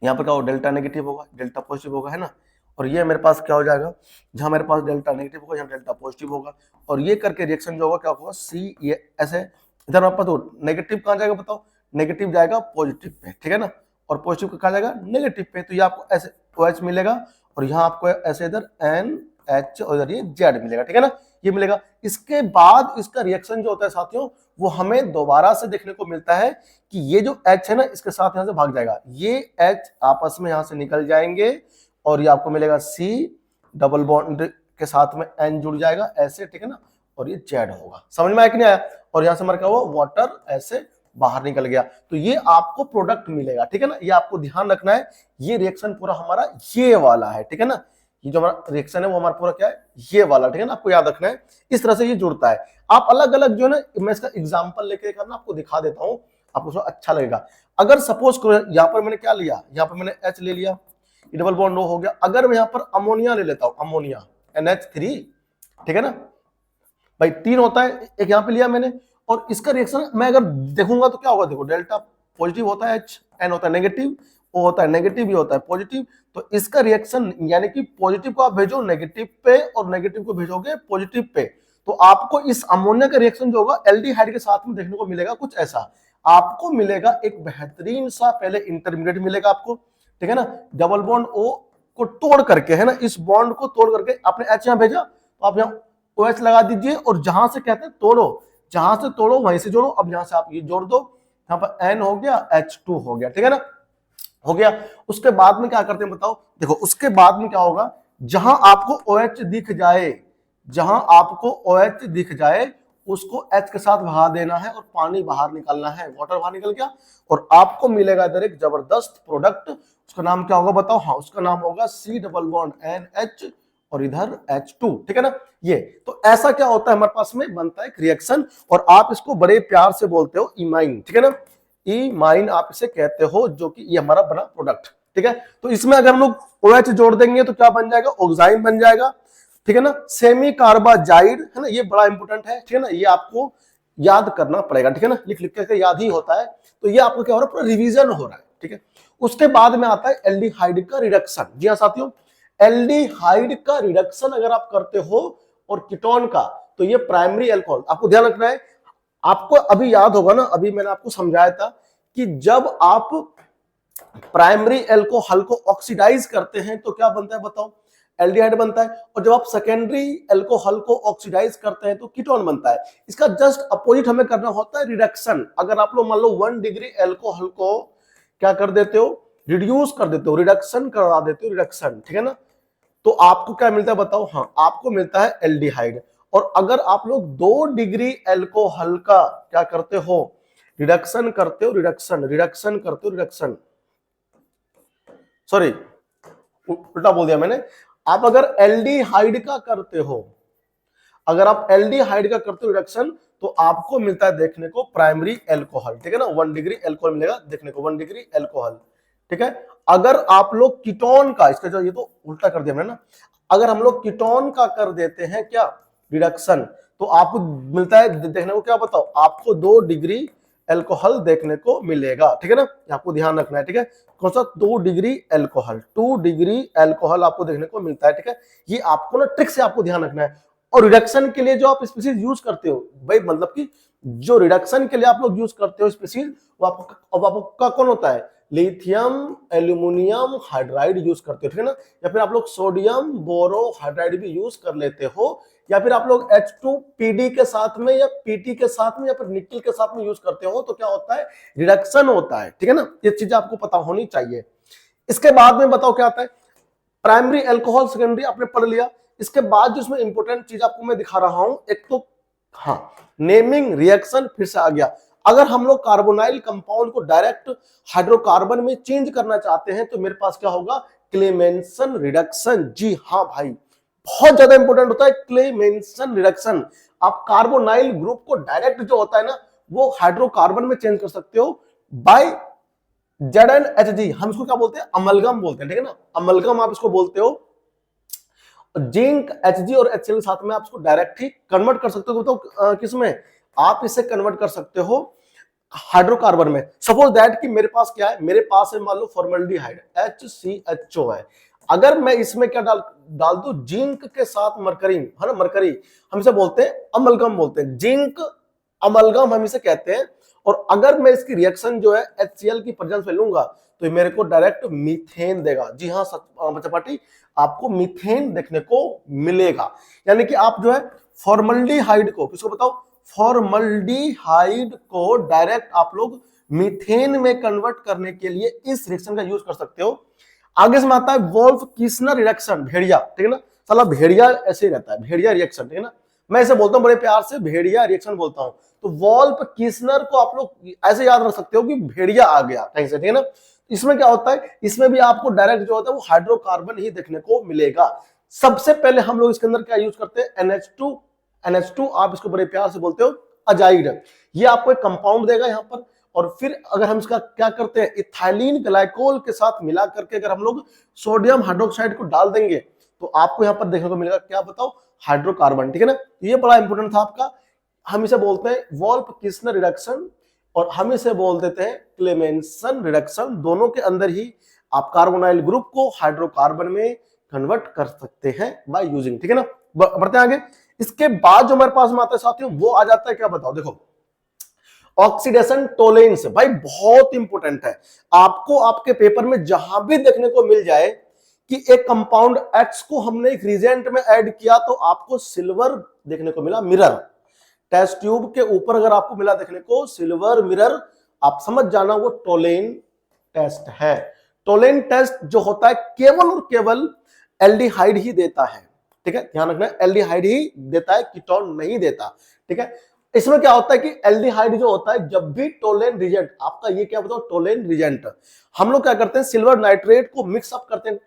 यहाँ पर क्या होगा, डेल्टा नेगेटिव होगा, डेल्टा पॉजिटिव होगा, है ना। और ये मेरे पास क्या हो जाएगा, जहां मेरे पास डेल्टा नेगेटिव होगा यहाँ डेल्टा पॉजिटिव होगा, और ये करके रिएक्शन जो होगा क्या होगा, सी ये ऐसे, इधर मेरे पास तो नेगेटिव कहाँ जाएगा बताओ, नेगेटिव जाएगा पॉजिटिव पे, ठीक है ना, और पॉजिटिव कहाँ जाएगा, नेगेटिव पे। तो ये आपको ऐसे OH मिलेगा, और यहाँ आपको ऐसे इधर NH और इधर ये Z मिलेगा, ठीक है ना, ये मिलेगा। इसके बाद इसका रिएक्शन जो होता है साथियों, वो हमें दोबारा से देखने को मिलता है कि ये जो H है ना, इसके साथ यहाँ से भाग जाएगा, ये H आपस में यहाँ से निकल जाएंगे, और ये आपको मिलेगा C डबल बॉन्ड के साथ में N जुड़ जाएगा ऐसे, ठीक है ना, और ये Z होगा। समझ में आया कि नहीं आया। और यहाँ से हमारा क्या हुआ, वाटर ऐसे बाहर निकल गया। तो ये आपको प्रोडक्ट मिलेगा, ठीक है ना। ये आपको ध्यान रखना है, ये रिएक्शन पूरा हमारा ये वाला है, ठीक है ना। ये जो हमारा रिएक्शन है वो हमारा पूरा क्या है, ये वाला, ठीक है ना, आपको याद रखना है। इस तरह से ये जुड़ता है। आप अलग अलग जो है ना, मैं इसका एग्जांपल लेके करना आपको दिखा देता हूं, आपको थोड़ा अच्छा लगेगा। अगर सपोज करो यहाँ पर मैंने क्या लिया, यहाँ पर मैंने H ले लिया, डबल बॉन्ड O हो गया। अगर मैं यहाँ पर अमोनिया ले लेता हूँ, अमोनिया NH3, ठीक है ना भाई, 3 होता है, एक यहाँ पे लिया मैंने, और इसका रिएक्शन मैं अगर देखूंगा तो क्या होगा, देखो डेल्टा पॉजिटिव होता है H, N होता है नेगेटिव, O होता है नेगेटिव, भी होता है पॉजिटिव। तो इसका रिएक्शन यानी कि पॉजिटिव को आप भेजो नेगेटिव पे और नेगेटिव को भेजोगे पॉजिटिव पे, तो आपको इस अमोनिया का रिएक्शन जो होगा एल्डिहाइड के साथ में देखने को मिलेगा कुछ ऐसा। आपको मिलेगा एक बेहतरीन सा पहले इंटरमीडिएट मिलेगा आपको, ठीक है ना, डबल बॉन्ड O को तोड़ करके, है ना, इस बॉन्ड को तोड़ करके आपने H यहाँ भेजा, तो आप यहाँ OH लगा दीजिए, और जहां से कहते हैं तोड़ो, जहां से तोड़ो वहीं से जोड़ो। अब यहां से आप ये जोड़ दो, यहाँ पर N हो गया, H2 हो गया, ठीक है ना, हो गया। उसके बाद में क्या करते हैं बताओ, देखो उसके बाद में क्या होगा, जहां आपको OH दिख जाए, जहां आपको OH दिख जाए उसको H के साथ बहा देना है और पानी बाहर निकालना है, वाटर बाहर निकल गया, और आपको मिलेगा इधर एक जबरदस्त प्रोडक्ट। उसका नाम क्या होगा बताओ, हाँ उसका नाम होगा C डबल बॉन्ड NH और इधर H2, ठीक है ना। ये तो ऐसा क्या होता है हमारे पास में बनता है एक रिएक्शन, और आप इसको बड़े प्यार से बोलते हो इमाइन, ठीक है ना, इमाइन आप इसे कहते हो, जो कि ये हमारा बना प्रोडक्ट, ठीक है। तो इसमें अगर हम लोग OH जोड़ देंगे तो क्या बन जाएगा, ऑक्साइन बन जाएगा, ठीक है ना, सेमी कार्बाजाइड, है ना, ये बड़ा इंपोर्टेंट है, ठीक है ना, ये आपको याद करना पड़ेगा, ठीक है ना, लिख लिख के याद ही होता है। तो ये आपको क्या हो रहा है, पूरा रिवीजन हो रहा है, ठीक है। उसके बाद में आता है एल्डिहाइड का रिडक्शन। जी हाँ साथियों, एल्डिहाइड का रिडक्शन अगर आप करते हो और कीटोन का, तो ये प्राइमरी अल्कोहल, आपको ध्यान रखना है। आपको अभी याद होगा ना, अभी मैंने आपको समझाया था कि जब आप प्राइमरी अल्कोहल को ऑक्सीडाइज करते हैं तो क्या बनता है बताओ, एल्डिहाइड बनता है। और जब आप सेकेंडरी अल्कोहल को ऑक्सीडाइज करते हैं तो कीटोन बनता है। इसका जस्ट अपोजिट हमें करना होता है रिडक्शन। अगर आप लोग मान लो 1 डिग्री अल्कोहल को क्या कर देते हो, रिड्यूस कर देते हो, रिडक्शन करा देते हो, रिडक्शन, ठीक है ना, तो आपको क्या मिलता है बताओ, हाँ आपको मिलता है एल्डिहाइड। और अगर आप लोग 2 डिग्री अल्कोहल का क्या करते हो, रिडक्शन करते हो, रिडक्शन रिडक्शन करते हो, रिडक्शन, सॉरी उल्टा बोल दिया मैंने। आप अगर एल्डिहाइड का करते हो, अगर आप एल्डिहाइड का करते हो रिडक्शन, तो आपको मिलता है देखने को प्राइमरी अल्कोहल, ठीक है ना, 1 डिग्री अल्कोहल मिलेगा देखने को, 1 डिग्री अल्कोहल, ठीक है। अगर आप लोग कीटोन का, इसका जो ये तो उल्टा कर दिया मैंने ना, अगर हम लोग कीटोन का कर देते हैं क्या रिडक्शन, तो आपको मिलता है देखने को क्या बताओ, आपको 2 डिग्री अल्कोहल देखने को मिलेगा, ठीक है ना, आपको ध्यान रखना है, ठीक है। कौन सा, 2 डिग्री अल्कोहल, 2 डिग्री अल्कोहल आपको देखने को मिलता है, ठीक है। ये आपको ना ट्रिक से आपको ध्यान रखना है। और रिडक्शन के लिए जो आप स्पीशीज यूज करते हो भाई, मतलब कि जो रिडक्शन के लिए आप लोग यूज करते हो स्पीशीज, वो आपका कौन होता है, लिथियम एल्यूमिनियम हाइड्राइड यूज करते हो, ठीक है ना, या फिर आप लोग सोडियम बोरो हाइड्राइड भी यूज कर लेते हो, या फिर आप लोग H2PD के साथ में या PT के साथ में या फिर निकल के साथ में यूज करते हो, तो क्या होता है, रिडक्शन होता है, ठीक है ना। ये चीजें आपको पता होनी चाहिए। इसके बाद में बताओ क्या आता है, प्राइमरी अल्कोहल, सेकेंडरी आपने पढ़ लिया। इसके बाद जो इसमें इंपॉर्टेंट चीज आपको मैं दिखा रहा हूं, एक तो हाँ नेमिंग रिएक्शन फिर से आ गया। अगर हम लोग कार्बोनाइल कंपाउंड को डायरेक्ट हाइड्रोकार्बन में चेंज करना चाहते हैं तो मेरे पास क्या होगा, क्लेमेंसन रिडक्शन। जी हाँ भाई, बहुत ज्यादा इंपॉर्टेंट होता है क्लेमेंसन रिडक्शन। आप कार्बोनाइल ग्रुप को डायरेक्ट जो होता है ना, वो हाइड्रोकार्बन में चेंज कर सकते हो बाय ZnHG, हम इसको क्या बोलते हैं, अमलगम बोलते हैं, ठीक है ना, अमलगम आप इसको बोलते हो। जिंक Hg और HCl साथ में आप इसको डायरेक्ट ही कन्वर्ट कर सकते हो, तो किसमें, आप इसे कन्वर्ट कर सकते हो हाइड्रोकार्बन में। सपोज दैट कि मेरे पास क्या है, मेरे पास है मान लो फॉर्मल्डिहाइड HCHO है। अगर मैं इसमें क्या डाल डाल दूं, जिंक के साथ मरकरी, है ना, मरकरी हम इसे बोलते हैं अमलगम, बोलते हैं जिंक अमलगम हम इसे कहते हैं। और अगर मैं इसकी रिएक्शन जो है HCl की प्रेजेंस में लूंगा तो ये मेरे को डायरेक्ट मीथेन देगा। जी हाँ पार्टी, आपको मीथेन देखने को मिलेगा। यानी कि आप जो है फॉर्मल्डिहाइड को, किसको बताओ, फॉर्मल्डिहाइड को डायरेक्ट आप लोग मीथेन में कन्वर्ट करने के लिए इस रिएक्शन का यूज कर सकते हो। आगे से आता है वोल्फ किस्नर रिएक्शन, भेड़िया, ठीक है ना, साला भेड़िया ऐसे ही रहता है, भेड़िया रिएक्शन, ठीक है ना, मैं इसे बोलता हूं बड़े प्यार से भेड़िया रिएक्शन बोलता हूं। तो वोल्फ किस्नर को आप लोग ऐसे याद रख सकते हो कि भेड़िया आ गया कहीं से, ठीक है ना। इसमें क्या होता है, इसमें भी आपको डायरेक्ट जो होता है वो हाइड्रोकार्बन ही देखने को मिलेगा। सबसे पहले हम लोग इसके अंदर क्या यूज करते हैं, NH2 आप इसको बड़े प्यार से बोलते हो अजाइड। ये आपको एक कंपाउंड देगा यहाँ पर, और फिर अगर हम इसका क्या करते हैं, इथाइलिन ग्लाइकोल के साथ मिला करके अगर हम लोग सोडियम हाइड्रोक्साइड को डाल देंगे तो आपको यहाँ पर देखने को मिलेगा क्या बताओ, हाइड्रोकार्बन, ठीक है ना। ये बड़ा इंपॉर्टेंट था आपका। हम इसे बोलते हैं वोल्फ किस्नर रिडक्शन और हम इसे बोल देते हैं क्लेमेंसन रिडक्शन। दोनों के अंदर ही आप कार्बोनाइल ग्रुप को हाइड्रोकार्बन में कन्वर्ट कर सकते हैं बाय यूजिंग, ठीक है ना। बढ़ते हैं आगे। इसके बाद जो हमारे पास में आता है साथियों, वो आ जाता है क्या बताओ, देखो ऑक्सीडेशन टॉलरेंस। भाई बहुत इंपॉर्टेंट है, आपको आपके पेपर में जहां भी देखने को मिल जाए कि एक कंपाउंड X को हमने एक रिजेंट में ऐड किया तो आपको सिल्वर देखने को मिला, मिरर। टेस्ट ट्यूब के ऊपर अगर आपको मिला देखने को सिल्वर मिरर, आप समझ जाना वो टोलेन टेस्ट है। टोलेन टेस्ट जो होता है केवल और केवल एल्डिहाइड ही देता है, ठीक है, ध्यान रखना, एल्डिहाइड ही देता है, कीटोन नहीं देता, ठीक है। इसमें क्या होता है कि एल्डिहाइड जो होता है, जब भी टोलेन रिजेंट आपका, ये क्या बताओ, टोलेन रिजेंट, हम लोग क्या करते हैं, सिल्वर नाइट्रेट को मिक्स अप करते हैं,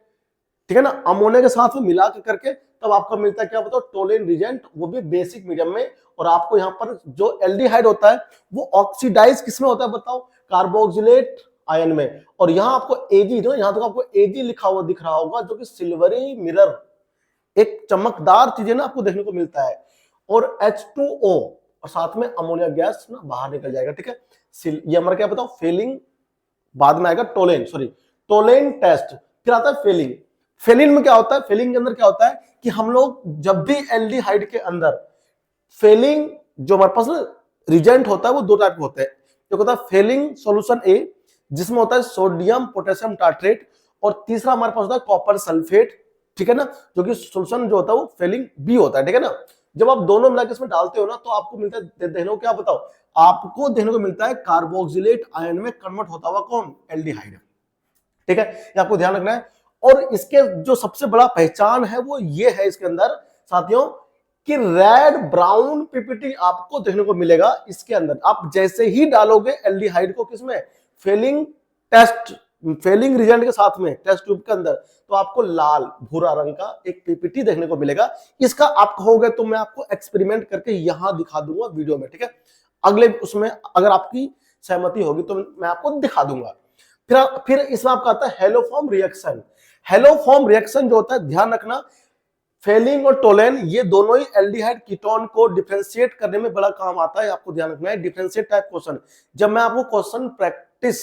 ठीक है ना, अमोनिया के साथ में मिला करके, तब आपको मिलता है क्या बताओ, टोलेन रिजेंट, वो भी बेसिक मीडियम में। और आपको यहाँ पर जो एल्डिहाइड होता है वो ऑक्सीडाइज किसमें होता है बताओ, कार्बोक्सिलेट आयन में। और यहाँ आपको एजी, जो यहाँ तक आपको एजी लिखा हुआ दिख रहा होगा, जो कि सिल्वरी मिरर, एक चमकदार चीज है ना, आपको देखने को मिलता है। और H2O और साथ में अमोनिया गैस ना बाहर निकल जाएगा, ठीक है। ये हमारा क्या बताओ, फेलिंग, बाद में आएगा टोलेन, सॉरी टोलेन टेस्ट, फिर आता है फेलिंग। फेलिंग में क्या होता है, फेलिंग के अंदर क्या होता है कि हम लोग जब भी एल्डिहाइड के अंदर फेलिंग, जो हमारे पास रिजेंट होता है वो दो टाइप के होते हैं। एक होता है फेलिंग सॉल्यूशन ए, जिसमें होता है सोडियम पोटेशियम टार्ट्रेट, और तीसरा हमारे पास होता है कॉपर सल्फेट, ठीक है ना, जो कि सॉल्यूशन जो होता है वो फेलिंग बी होता है, ठीक है ना। जब आप दोनों मिलाकर इसमें डालते हो ना तो आपको मिलता है, देखने को क्या बताओ, आपको देखने को मिलता है कार्बोक्सिलेट आयन में कन्वर्ट होता हुआ कौन, एल्डिहाइड, ठीक है, ये आपको ध्यान रखना है। और इसके जो सबसे बड़ा पहचान है वो ये है इसके अंदर साथियों, कि रेड ब्राउन पीपीटी आपको देखने को मिलेगा इसके अंदर। आप जैसे ही डालोगे एल्डिहाइड को किसमें, फेलिंग टेस्ट, फेलिंग रिजेंट के साथ में टेस्ट ट्यूब के अंदर, तो आपको लाल भूरा रंग का एक पीपीटी देखने को मिलेगा। इसका आप कहोगे तो मैं आपको एक्सपेरिमेंट करके यहां दिखा दूंगा वीडियो में, ठीक है, अगले उसमें अगर आपकी सहमति होगी तो मैं आपको दिखा दूंगा। फिर इसमें आपका आता है हेलोफॉर्म रिएक्शन। हेलोफॉर्म रिएक्शन जो होता है, ध्यान रखना, फेलिंग और टोलेन ये दोनों ही एल्डिहाइड कीटोन को डिफरेंशिएट करने में बड़ा काम आता है, आपको ध्यान रखना है। डिफरेंशिएट टाइप क्वेश्चन, जब मैं आपको क्वेश्चन प्रैक्टिस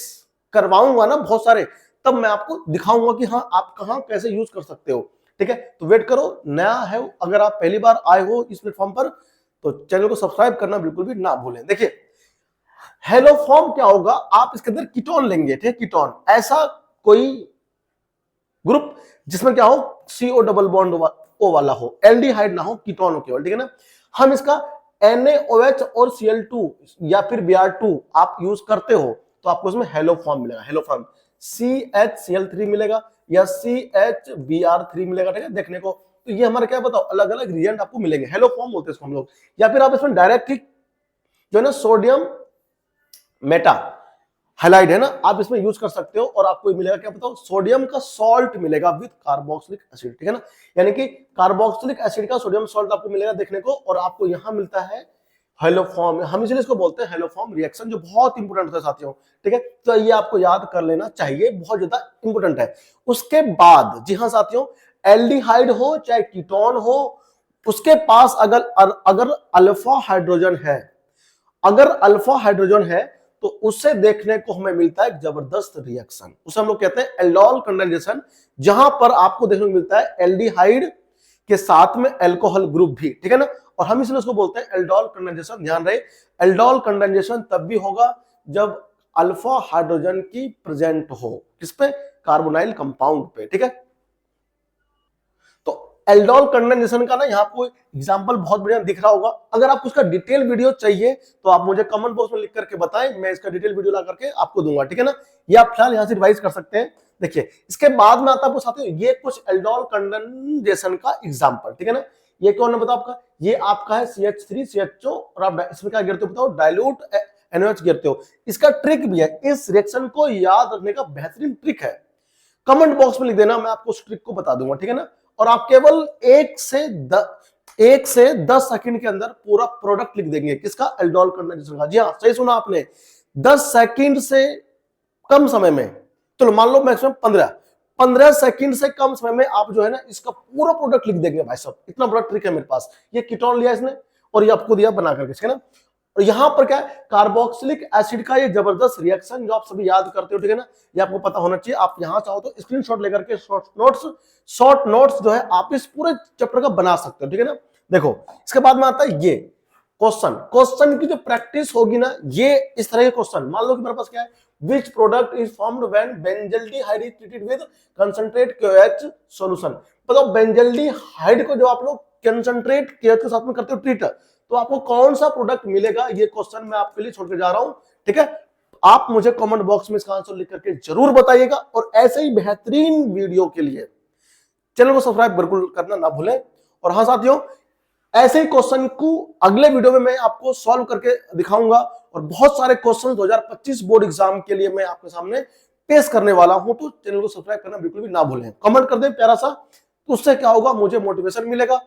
करवाऊंगा ना बहुत सारे, तब मैं आपको दिखाऊंगा कि हाँ आप कहां कैसे यूज कर सकते हो, ठीक है। तो वेट करो, नया है अगर आप पहली बार आए हो इस प्लेटफॉर्म पर तो चैनल को सब्सक्राइब करना बिल्कुल भी ना भूलें। देखिए हेलोफॉर्म क्या होगा, आप इसके अंदर कीटोन लेंगे, ठीक है, कीटोन, ऐसा कोई ग्रुप जिसमें क्या हो, CO डबल बॉन्ड O वाला हो, एल्डिहाइड ना हो, कीटोन हो केवल, ठीक है ना। हम इसका NaOH और Cl2 या फिर Br2 आप यूज करते हो तो आपको इसमें हेलोफॉर्म मिलेगा, हेलोफॉर्म CHCl3 मिलेगा या CHBr3 मिलेगा, ठीक है, देखने को। तो ये हमारे क्या बताओ, अलग अलग रिएजेंट आपको मिलेंगे, हेलोफॉर्म बोलते हैं इसको हम लोग। या फिर आप इसमें डायरेक्ट जो है ना सोडियम मेटा हाइलाइट है ना, आप इसमें यूज कर सकते हो और आपको मिलेगा क्या बताओ, सोडियम का सॉल्ट मिलेगा विद कार्बोक्सिलिक एसिड, ठीक है ना। यानी कि कार्बोक्सिलिक एसिड का सोडियम सॉल्ट आपको मिलेगा देखने को, और आपको यहां मिलता है हेलोफॉर्म। हम इसलिए इसको बोलते हैं हेलोफॉर्म रिएक्शन, जो बहुत इंपोर्टेंट होता है साथियों, ठीक है। तो ये आपको याद कर लेना चाहिए, बहुत ज्यादा इंपोर्टेंट है। उसके बाद जी हाँ साथियों, एल्डिहाइड हो चाहे कीटोन हो, उसके पास अगर अल्फा हाइड्रोजन है अगर अल्फा हाइड्रोजन है तो उससे देखने को हमें मिलता है एक जबरदस्त रिएक्शन, उसे हम लोग कहते हैं एल्डोल कंडेंसेशन, जहां पर आपको देखने को मिलता है एल्डिहाइड के साथ में अल्कोहल ग्रुप भी, ठीक है ना। और हम इसलिए उसको बोलते हैं एल्डोल कंडेंसेशन। ध्यान रहे, एल्डोल कंडेंसेशन तब भी होगा जब अल्फा हाइड्रोजन की प्रेजेंट हो, किस पे, कार्बोनाइल कंपाउंड पे, ठीक है। तो एल्डोल कंडेंसेशन का ना यहाँ आपको एग्जांपल बहुत बढ़िया दिख रहा होगा। अगर आपको उसका डिटेल वीडियो चाहिए तो आप मुझे कमेंट बॉक्स में लिख करके बताएं, मैं इसका डिटेल वीडियो ला करके आपको दूंगा, ठीक है ना। ये आप फिलहाल यहाँ से रिवाइज कर सकते हैं। देखिए इसके बाद में आता है आपको साथियों, ये कुछ एल्डोल कंडेंसेशन का एग्जांपल, ठीक है ना। ये कौन है बताओ आपका, ये आपका है CH3 CHO, और आप इसमें क्या गिरते हो बताओ, डाइल्यूट NaOH गिरते हो। इसका ट्रिक भी है, इस रिएक्शन को याद रखने का बेहतरीन ट्रिक है, कमेंट बॉक्स में लिख देना, मैं आपको उस ट्रिक को बता दूंगा, ठीक है ना। और आप केवल 1 से 10 सेकंड के अंदर पूरा प्रोडक्ट लिख देंगे, किसका, एल्डोल कंडेंसेशन का। जी हाँ सही सुना आपने, 10 सेकंड से कम समय में, चलो मान लो मैक्सिमम 15 सेकंड से कम समय में आप जो है ना इसका पूरा प्रोडक्ट लिख देंगे भाई साहब। इतना बड़ा ट्रिक है मेरे पास। ये कीटोन लिया इसने और ये आपको दिया बना करके, ठीक है ना। और यहां पर क्या है, कार्बोक्सिलिक एसिड का ये जबरदस्त रिएक्शन जो आप सभी याद करते हो, ठीक है ना, ये आपको पता होना चाहिए। आप यहां चाहो तो स्क्रीनशॉट लेकर के शॉर्ट नोट्स जो है आप इस पूरे चैप्टर का बना सकते हो, ठीक है ना। देखो इसके बाद में आता है ये क्वेश्चन की जो प्रैक्टिस होगी ना, ये इस तरह के क्वेश्चन, मान लो कि मेरे पास क्या है, which product is formed when benzaldehyde is treated with concentrate KOH solution। बताओ बेंजल्डिहाइड को जो आप लोग कंसंट्रेट KOH के साथ में करते हो ट्रीट, तो आपको कौन सा प्रोडक्ट मिलेगा, ये क्वेश्चन मैं आपके लिए छोड़ के जा रहा हूं, ठीक है। आप मुझे कमेंट बॉक्स में इसका आंसर लिख करके जरूर बताइएगा। और ऐसे ही बेहतरीन वीडियो के लिए चैनल को सब्सक्राइब बिल्कुल करना ना भूलें। और हाँ साथियों, ऐसे ही क्वेश्चन को अगले वीडियो में मैं आपको सॉल्व करके दिखाऊंगा, और बहुत सारे क्वेश्चन 2025 बोर्ड एग्जाम के लिए मैं आपके सामने पेश करने वाला हूं। तो चैनल को सब्सक्राइब करना बिल्कुल भी ना भूलें, कमेंट कर दें प्यारा सा, तो उससे क्या होगा, मुझे मोटिवेशन मिलेगा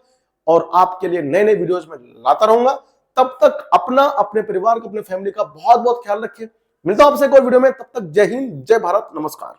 और आपके लिए नए नए वीडियोस में लाता रहूंगा। तब तक अपना, अपने परिवार को, अपने फैमिली का बहुत बहुत ख्याल रखिए। मिलता हूं आपसे कोई वीडियो में, तब तक जय हिंद, जय भारत, नमस्कार।